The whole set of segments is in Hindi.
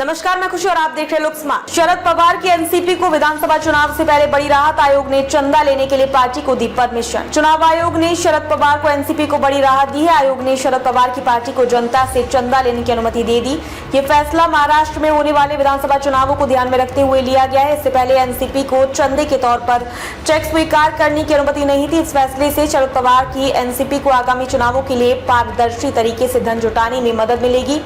नमस्कार, मैं खुशी और आप देख रहे हैं लोकसभा। शरद पवार की एनसीपी को विधानसभा चुनाव से पहले बड़ी राहत। आयोग ने चंदा लेने के लिए पार्टी को दी परमिशन। चुनाव आयोग ने शरद पवार को एनसीपी को बड़ी राहत दी है। आयोग ने शरद पवार की पार्टी को जनता से चंदा लेने की अनुमति दे दी। ये फैसला महाराष्ट्र में होने वाले विधानसभा चुनावों को ध्यान में रखते हुए लिया गया है। इससे पहले एनसीपी को चंदे के तौर पर चेक स्वीकार करने की अनुमति नहीं थी। इस फैसले से शरद पवार की एनसीपी को आगामी चुनावों के लिए पारदर्शी तरीके से धन जुटाने में मदद मिलेगी।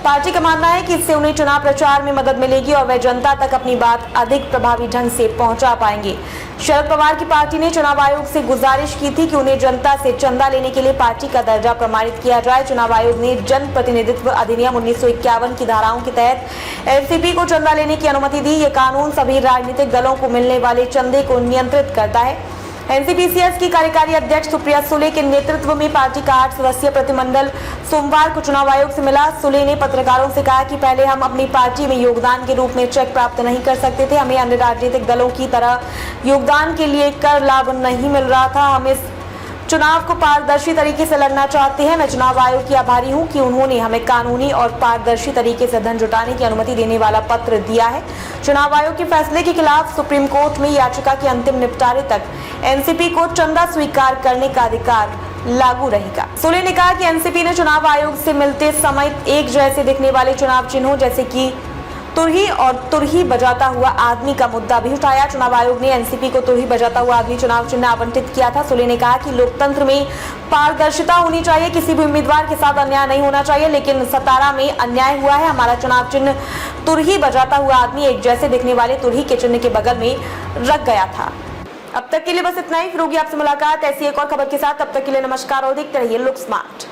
पार्टी का मानना है कि इससे उन्हें चुनाव प्रचार में मदद मिलेगी और वे जनता तक अपनी बात अधिक प्रभावी ढंग से पहुंचा पाएंगे। शरद पवार की पार्टी ने चुनाव आयोग से गुजारिश की थी कि उन्हें जनता से चंदा लेने के लिए पार्टी का दर्जा प्रमाणित किया जाए। चुनाव आयोग ने जन प्रतिनिधित्व अधिनियम 1951 की धाराओं के तहत एनसीपी को चंदा लेने की अनुमति दी। ये कानून सभी राजनीतिक दलों को मिलने वाले चंदे को नियंत्रित करता है। एनसीपीसीएस की कार्यकारी अध्यक्ष सुप्रिया सुले के नेतृत्व में पार्टी का 8 सदस्यीय प्रतिमंडल सोमवार को चुनाव आयोग से मिला। सुले ने पत्रकारों से कहा कि पहले हम अपनी पार्टी में योगदान के रूप में चेक प्राप्त नहीं कर सकते थे। हमें अन्य राजनीतिक दलों की तरह योगदान के लिए कर लाभ नहीं मिल रहा था। हम इस चुनाव को पारदर्शी तरीके से लड़ना चाहते हैं। मैं चुनाव आयोग की आभारी हूं कि उन्होंने हमें कानूनी और पारदर्शी तरीके से धन जुटाने की अनुमति देने वाला पत्र दिया है। चुनाव आयोग के फैसले के खिलाफ सुप्रीम कोर्ट में याचिका के अंतिम निपटारे तक एनसीपी को चंदा स्वीकार करने का अधिकार लागू रहेगा। सुले ने कहा कि एनसीपी ने चुनाव आयोग से मिलते समय एक जैसे दिखने वाले चुनाव चिन्हों जैसे कि तुरही और तुरही बजाता हुआ आदमी का मुद्दा भी उठाया। चुनाव आयोग ने एनसीपी को तुरही बजाता हुआ आदमी चुनाव चिन्ह आवंटित किया था। सुले ने कहा कि लोकतंत्र में पारदर्शिता होनी चाहिए, किसी भी उम्मीदवार के साथ अन्याय नहीं होना चाहिए, लेकिन सतारा में अन्याय हुआ है। हमारा चुनाव चिन्ह तुरही बजाता हुआ आदमी एक जैसे दिखने वाले तुरही के चिन्ह के बगल में रख गया था। अब तक के लिए बस इतना ही। फिर होगी आपसे मुलाकात ऐसी एक और खबर के साथ। तब तक के लिए नमस्कार और देखते रहिए लोक स्मार्ट।